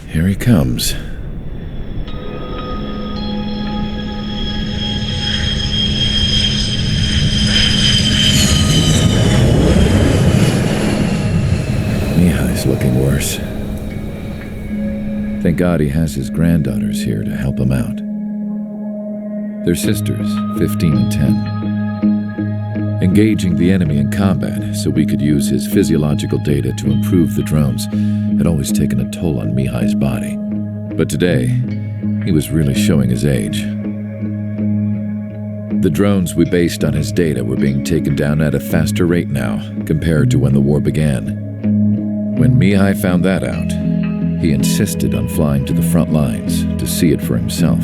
Here he comes. Mihai's looking worse. Thank God he has his granddaughters here to help him out. They're sisters, 15 and 10. Engaging the enemy in combat so we could use his physiological data to improve the drones had always taken a toll on Mihai's body. But today, he was really showing his age. The drones we based on his data were being taken down at a faster rate now compared to when the war began. When Mihai found that out, he insisted on flying to the front lines to see it for himself.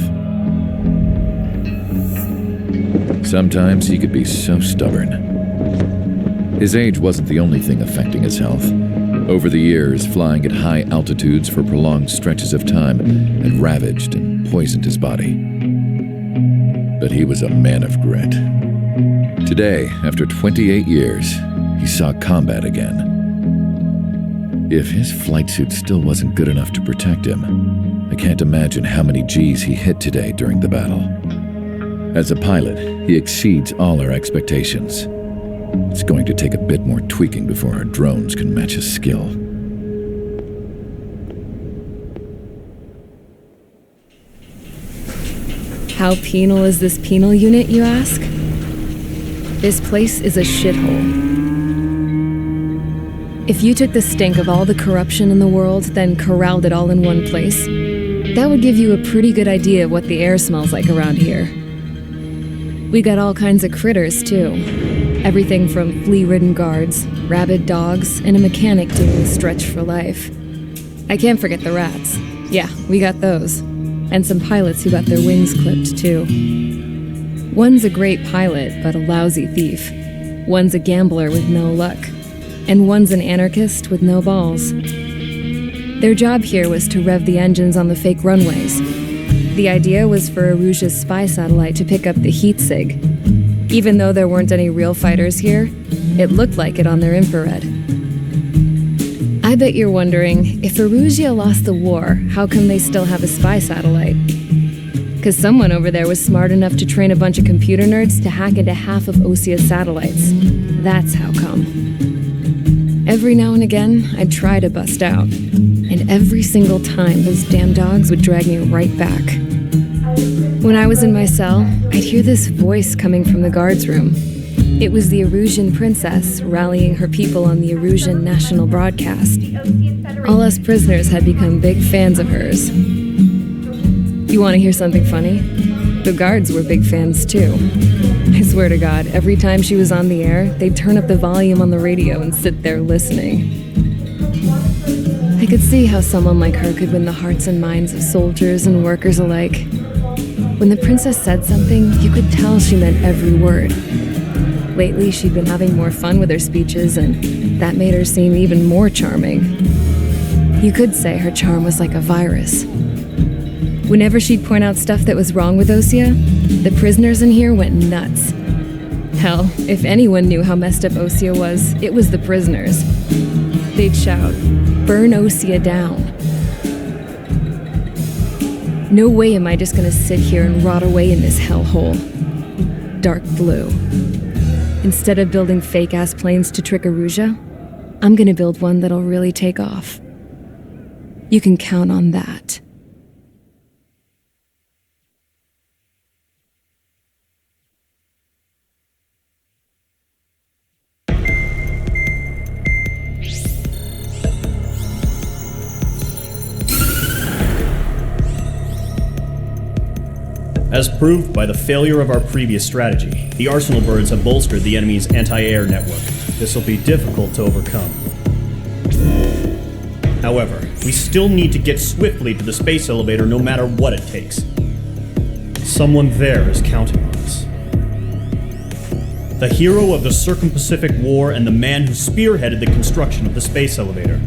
Sometimes he could be so stubborn. His age wasn't the only thing affecting his health. Over the years, flying at high altitudes for prolonged stretches of time had ravaged and poisoned his body. But he was a man of grit. Today, after 28 years, he saw combat again. If his flight suit still wasn't good enough to protect him, I can't imagine how many G's he hit today during the battle. As a pilot, he exceeds all our expectations. It's going to take a bit more tweaking before our drones can match his skill. How penal is this penal unit, you ask? This place is a shithole. If you took the stink of all the corruption in the world, then corralled it all in one place, that would give you a pretty good idea of what the air smells like around here. We got all kinds of critters, too. Everything from flea-ridden guards, rabid dogs, and a mechanic doing the stretch for life. I can't forget the rats. Yeah, we got those. And some pilots who got their wings clipped, too. One's a great pilot, but a lousy thief. One's a gambler with no luck. And one's an anarchist with no balls. Their job here was to rev the engines on the fake runways. The idea was for Aruja's spy satellite to pick up the heat sig. Even though there weren't any real fighters here, it looked like it on their infrared. I bet you're wondering, if Aruja lost the war, how come they still have a spy satellite? Because someone over there was smart enough to train a bunch of computer nerds to hack into half of Osia's satellites. That's how come. Every now and again, I'd try to bust out, and every single time those damn dogs would drag me right back. When I was in my cell, I'd hear this voice coming from the guards room. It was the Arusian princess rallying her people on the Arusian national broadcast. All us prisoners had become big fans of hers. You want to hear something funny? The guards were big fans too. I swear to God, every time she was on the air, they'd turn up the volume on the radio and sit there listening. I could see how someone like her could win the hearts and minds of soldiers and workers alike. When the princess said something, you could tell she meant every word. Lately, she'd been having more fun with her speeches, and that made her seem even more charming. You could say her charm was like a virus. Whenever she'd point out stuff that was wrong with Osia, the prisoners in here went nuts. Hell, if anyone knew how messed up Osia was, it was the prisoners. They'd shout, "Burn Osia down." No way am I just gonna sit here and rot away in this hellhole. Dark blue. Instead of building fake-ass planes to trick Aruja, I'm gonna build one that'll really take off. You can count on that. As proved by the failure of our previous strategy, the Arsenal birds have bolstered the enemy's anti-air network. This will be difficult to overcome. However, we still need to get swiftly to the space elevator no matter what it takes. Someone there is counting on us. The hero of the Circum-Pacific War and the man who spearheaded the construction of the space elevator.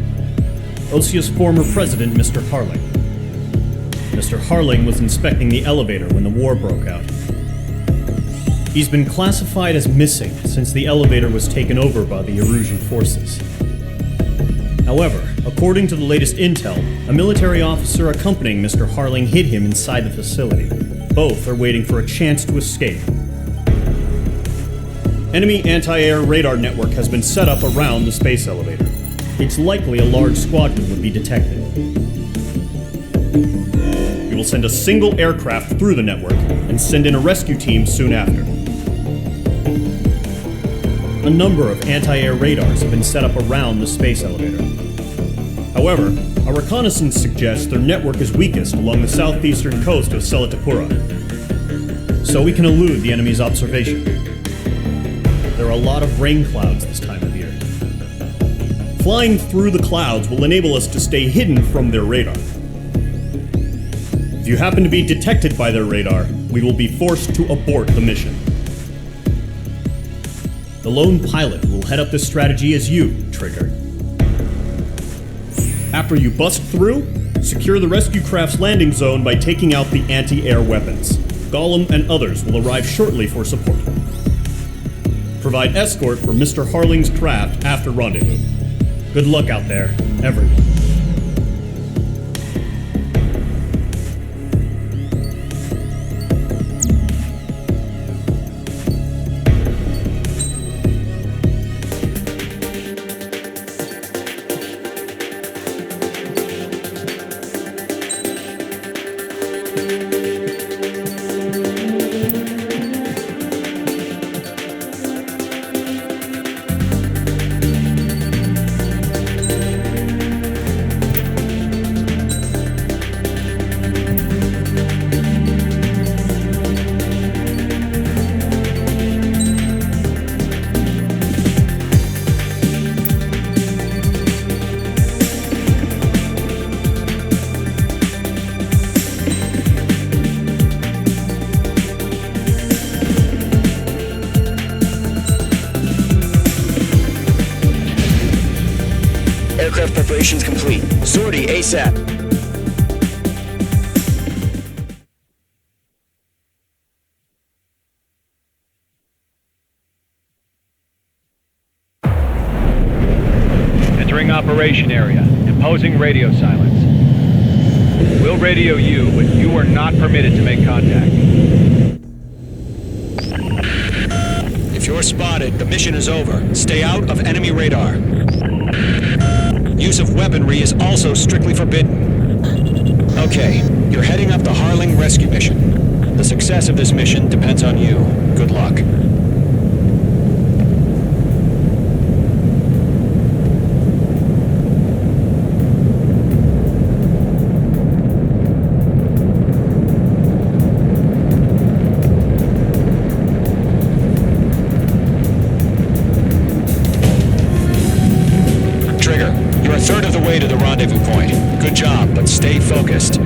Osia's former president, Mr. Harling. Mr. Harling was inspecting the elevator when the war broke out. He's been classified as missing since the elevator was taken over by the Erusian forces. However, according to the latest intel, a military officer accompanying Mr. Harling hid him inside the facility. Both are waiting for a chance to escape. Enemy anti-air radar network has been set up around the space elevator. It's likely a large squadron would be detected. We will send a single aircraft through the network and send in a rescue team soon after. A number of anti-air radars have been set up around the space elevator. However, our reconnaissance suggests their network is weakest along the southeastern coast of Selatapura, so we can elude the enemy's observation. There are a lot of rain clouds this time of year. Flying through the clouds will enable us to stay hidden from their radar. If you happen to be detected by their radar, we will be forced to abort the mission. The lone pilot who will head up this strategy is you, Trigger. After you bust through, secure the rescue craft's landing zone by taking out the anti-air weapons. Gollum and others will arrive shortly for support. Provide escort for Mr. Harling's craft after rendezvous. Good luck out there, everyone. Aircraft preparations complete. Sortie ASAP. Entering operation area. Imposing radio silence. We'll radio you, but you are not permitted to make contact. If you're spotted, the mission is over. Stay out of enemy radar. Use of weaponry is also strictly forbidden. Okay, you're heading up the Harling rescue mission. The success of this mission depends on you. Good luck. A third of the way to the rendezvous point. Good job, but stay focused.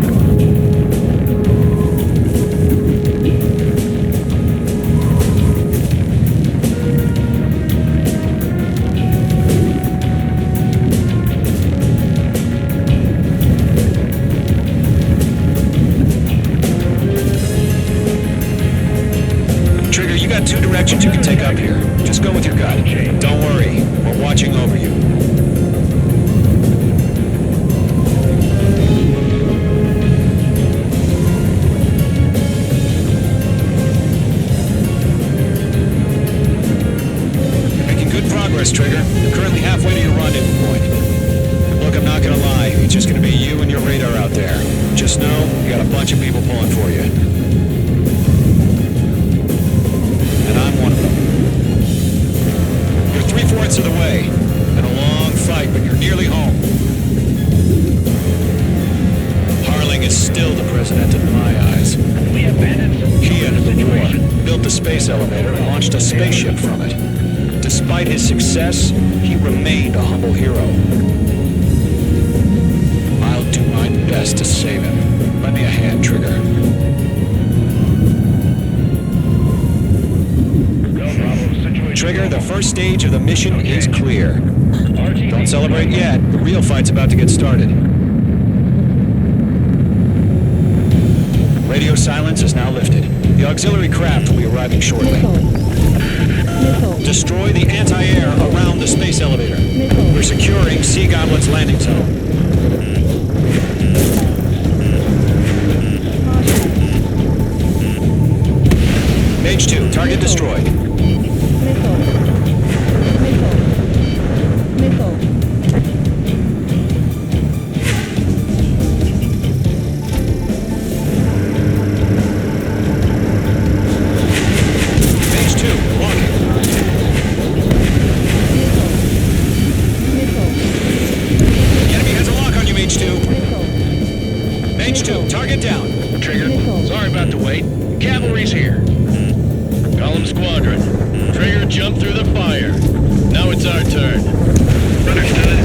Trigger, you got two directions you can take up here. Just go with your gut. Don't worry, we're watching over you. Trigger. You're currently halfway to your rendezvous point. Look, I'm not gonna lie. It's just gonna be you and your radar out there. Just know, you got a bunch of people pulling for you. And I'm one of them. You're 3/4 of the way. Been a long fight, but you're nearly home. Harling is still the president in my eyes. He ended the war, built the space elevator, and launched a spaceship from it. Despite his success, he remained a humble hero. I'll do my best to save him. Lend me a hand, Trigger. Trigger, the first stage of the mission is clear. Don't celebrate yet. The real fight's about to get started. Radio silence is now lifted. The auxiliary craft will be arriving shortly. Destroy the anti-air around the space elevator. We're securing Sea Goblin's landing zone. Mage 2, target destroyed. Mage 2, locking. The enemy has a lock on you, Mage 2. Mage 2, target down. Trigger, sorry about the wait. Cavalry's here. Column Squadron. Trigger jumped through the fire. Now it's our turn. Understood.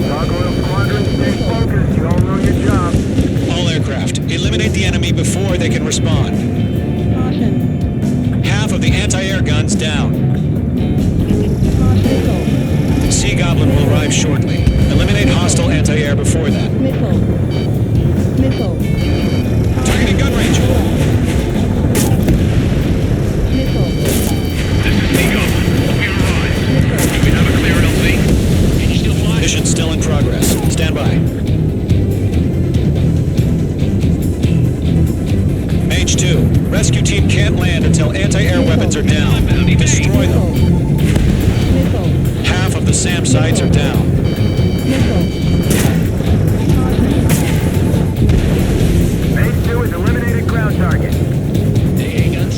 Gargoyle Squadron, stay focused. You all know your job. All aircraft, eliminate the enemy before they can respond. Half of the anti-air guns down. Sea Goblin will arrive shortly. Eliminate hostile anti-air before that. Targeting gun range. This is Nico. We arrived. Do we have a clear LC? Can you still fly? Mission still in progress. Stand by. Mage 2, rescue team can't land until anti-air weapons are down. Destroy them. Half of the SAM sites are down. Mage 2 is eliminated ground target.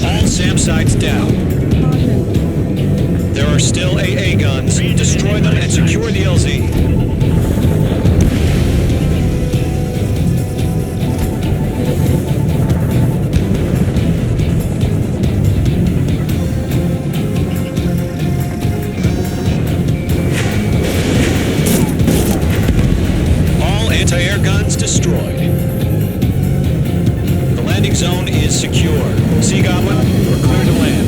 All SAM sites down. There are still AA guns. Destroy them and secure the LZ. All anti-air guns destroyed. The landing zone is secure. Sea Goblin, we're clear to land.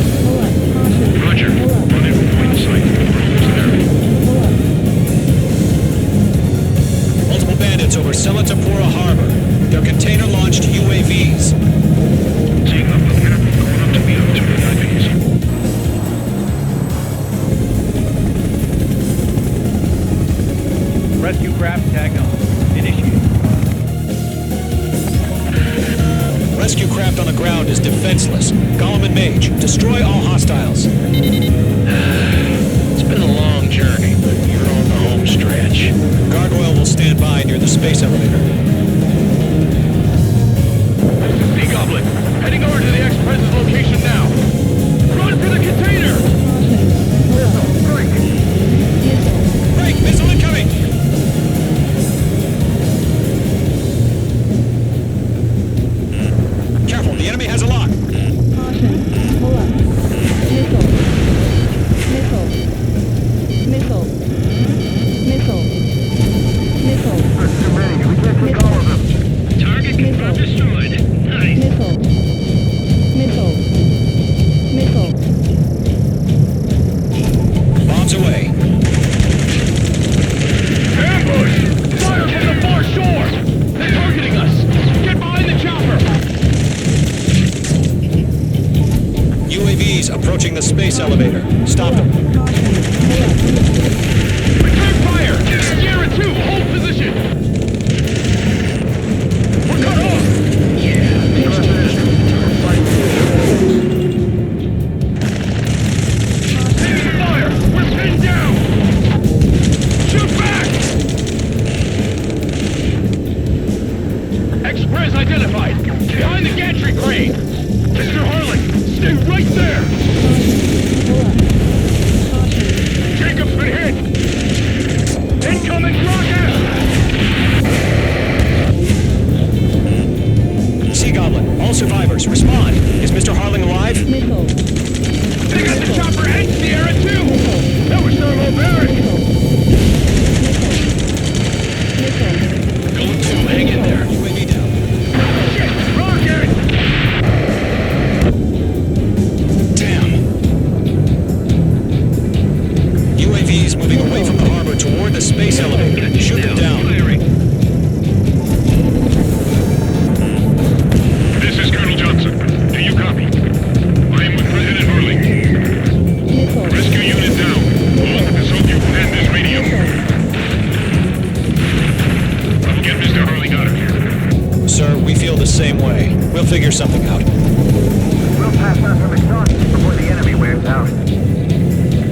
Roger. Running from point sight. Multiple bandits over Selatapura Harbor. They're container-launched UAVs. Seeing up the map, going up to the other two UAVs. Rescue craft tag on. Initiate. Rescue craft on the ground is defenseless. Golem and Mage, destroy all hostiles. It's been a long journey, but you're on the home stretch. Gargoyle will stand by near the space elevator. Sea Goblin, heading over to the ex-president's location now. Run for the container! Break! Missile incoming! Careful, the enemy has a lock. There's too many. We can't take all of them. Target confirmed destroyed. Nice. Bombs away. Ambush! Fire from the far shore! They're targeting us! Get behind the chopper! UAVs approaching the space elevator. Stop them. Return fire! Sierra 2, hold position! We're cut off! Taking fire! We're pinned down! Shoot back! Express identified! Behind the gantry crane! Mr. Harlan, stay right there! Jacob's been hit! Incoming rocket! Sea Goblin, all survivors, respond. Is Mr. Harling alive? They got the chopper and Sierra too! That was Thermal Maverick! Go to, hang in there. UAV down. Shit! Rocket! Damn. UAVs moving away from the harbor toward the space elevator. Shoot them down. This is Colonel Johnson. Do you copy? I am with President figure something out. We'll pass out some exhaust before the enemy wears out.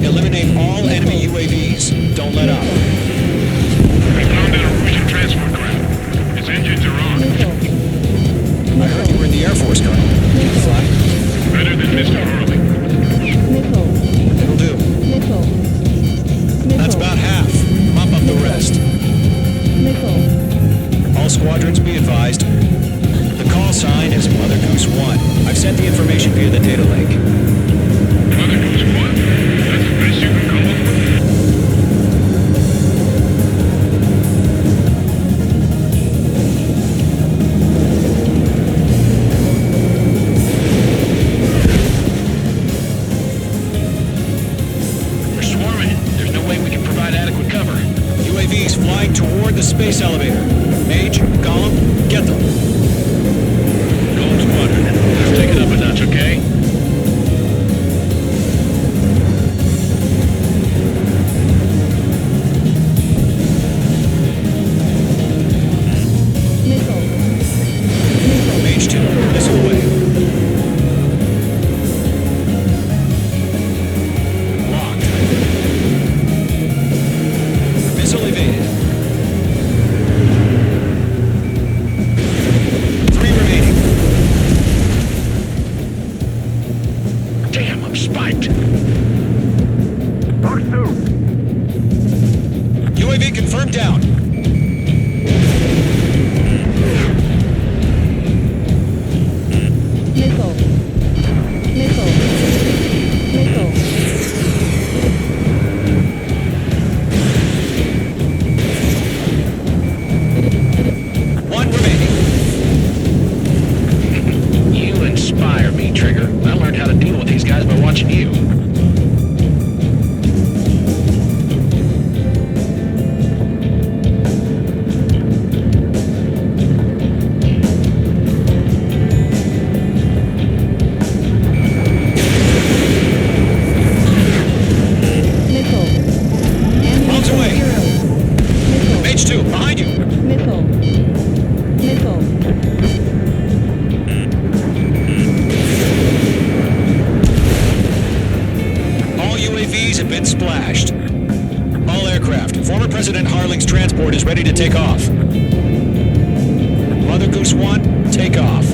Eliminate all enemy UAVs. Don't let up. We found an Russian transport craft. Its engines are on. I heard you were in the Air Force, Colonel. Can you fly? Better than Mr. Hurley. It'll do. That's about half. Mop up the rest. All squadrons be advised. The call sign is Mother Goose 1. I've sent the information via the data link. Mother Goose 1. That's the best you can call it. We're swarming. There's no way we can provide adequate cover. UAVs flying toward the space elevator. Mage, Gollum, get them. Gold Squadron. Let's take it up a notch, okay? Mage 2, missile away. Locked. Missile evaded. 3 remaining. Damn, I'm spiked. Fox 2. UAV confirmed down. One remaining. You inspire me, Trigger. I learned how to deal with these guys by watching you. Bombs away. Mage 2, behind you. All UAVs have been splashed. All aircraft. Former President Harling's transport is ready to take off. Mother Goose 1, take off.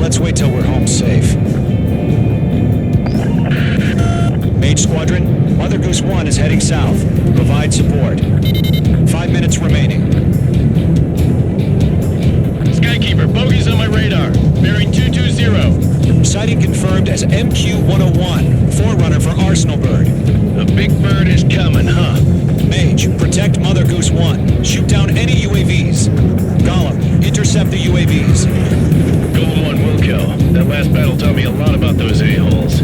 Let's wait till we're home safe. Mage Squadron, Mother Goose 1 is heading south. Provide support. 5 minutes remaining. Skykeeper, bogeys on my radar. Bearing 220. Sighting confirmed as MQ-101, forerunner for Arsenal Bird. The big bird is coming, huh? Mage, protect Mother Goose 1. Shoot down any UAVs. Gollum, intercept the UAVs. Golden 1 will kill. That last battle taught me a lot about those a-holes.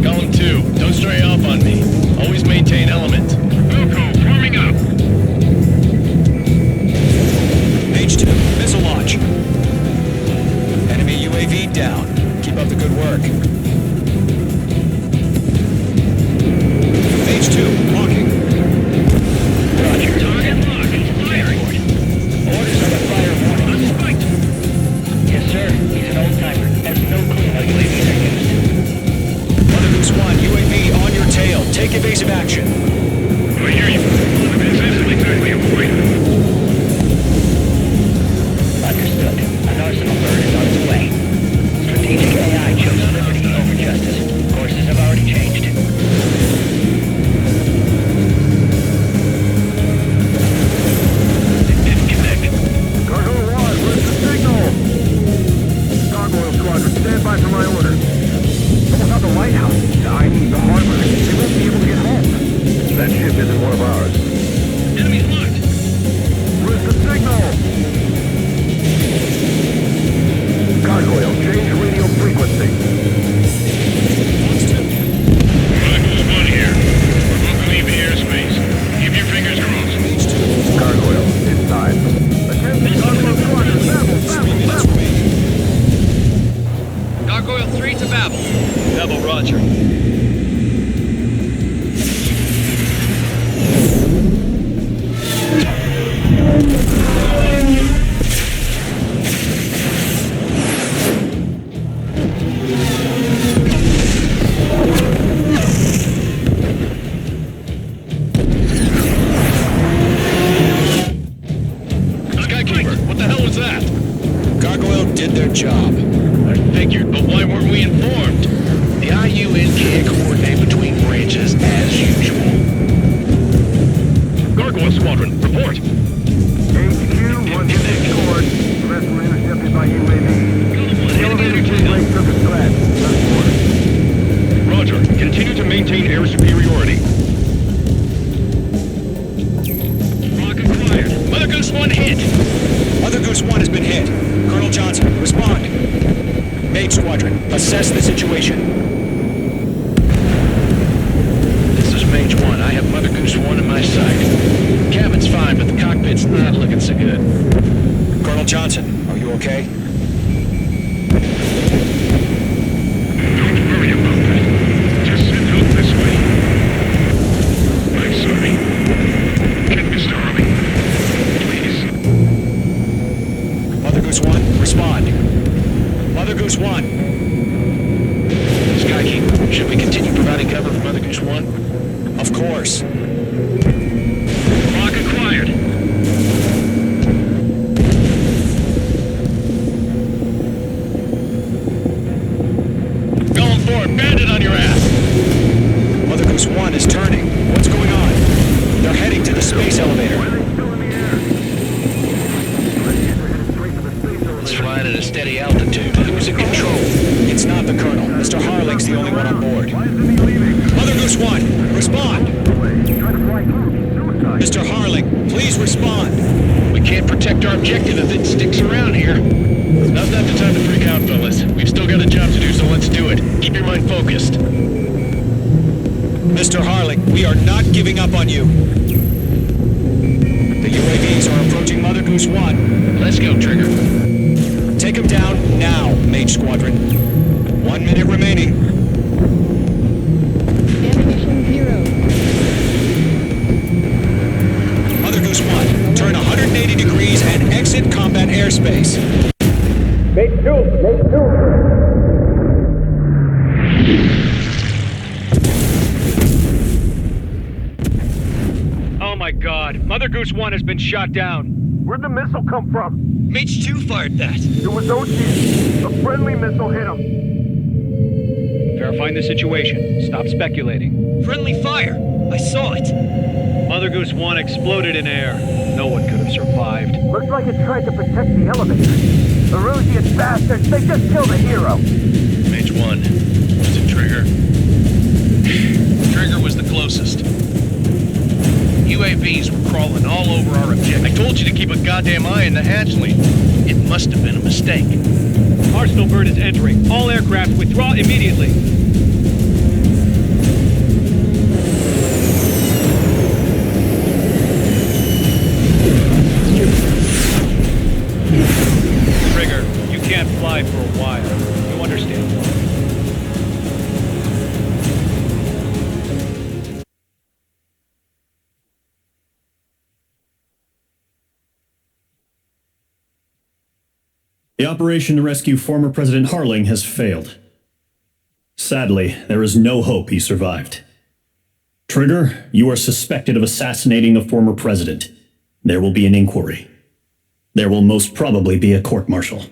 Column 2, don't stray off on me. Always maintain element. Wilco, forming up. Mage 2, missile launch. Enemy UAV down. Keep up the good work. Mage 2, locking. Roger. Target locked. Firing. Orders on the fire warning. I'm spiked. Yes, sir. He's an old-timer. Has no clue how UAVs are used. Mother Goose 1, UAV on your tail. Take evasive action. I hear you. Exactly avoid. Understood. An Arsenal bird is on its way. Strategic AI chose liberty over justice. Courses have already changed. It didn't connect. Cargo 1, where's the signal? Gargoyle Squadron, stand by for my order. Someone's on the lighthouse. I mean, the harbor. They won't be able to get home. That ship isn't one of ours. Enemy's locked. Where's the signal? Gargoyle, change radio frequency. Mother Goose 1 here. We're about to leave the airspace. Keep your fingers crossed. Gargoyle, it's time. Attention, Gargoyle Squadron, babble, babble, babble. Gargoyle 3 to Babel. Babel, roger. did their job. I figured, but why weren't we informed? The IUN can't coordinate between branches as usual. Gargoyle Squadron, report. HQ, one court. The rest were intercepted by UAV. The elevator brake took a scratch. Roger. Continue to maintain air superiority. Lock acquired. Mother Goose 1 hit. Mother Goose 1 has been hit. Colonel Johnson, respond. Mage Squadron, assess the situation. This is Mage 1. I have Mother Goose 1 in my sight. Cabin's fine, but the cockpit's not looking so good. Colonel Johnson, are you okay? Don't worry about that. Just send help this way. I'm sorry. Get Mr. Harley. Please. Mother Goose 1, respond. Mother Goose 1. Skykeeper, should we continue providing cover for Mother Goose 1? Of course. Lock acquired. Going for it. Bandit on your ass. Mother Goose 1 is turning. What's going on? They're heading to the space elevator. It's flying at a steady altitude. Who's in control? It's not the Colonel. Mr. Harling's the only one on board. Mother Goose 1, respond. Mr. Harling, please respond. We can't protect our objective if it sticks around here. Now's not the time to freak out, fellas. We've still got a job to do, so let's do it. Keep your mind focused. Mr. Harling, we are not giving up on you. The UAVs are approaching Mother Goose 1. Let's go, Trigger. Take him down now, Mage Squadron. 1 minute remaining. Ammunition 0. Mother Goose 1, turn 180 degrees and exit combat airspace. Oh my god. Mother Goose 1 has been shot down. Where'd the missile come from? Mage 2 fired that. It was OG. A friendly missile hit him. Verifying the situation. Stop speculating. Friendly fire. I saw it. Mother Goose 1 exploded in air. No one could have survived. Looks like it tried to protect the elevator. The Rusian bastards, they just killed a hero. Mage 1. Was it Trigger? Trigger was the closest. UAVs were crawling all over our objective. I told you to keep a goddamn eye on the hatchling. It must have been a mistake. Arsenal bird is entering. All aircraft withdraw immediately. Trigger, you can't fly for a while. You understand why. The operation to rescue former President Harling has failed. Sadly, there is no hope he survived. Trigger, you are suspected of assassinating the former president. There will be an inquiry. There will most probably be a court-martial.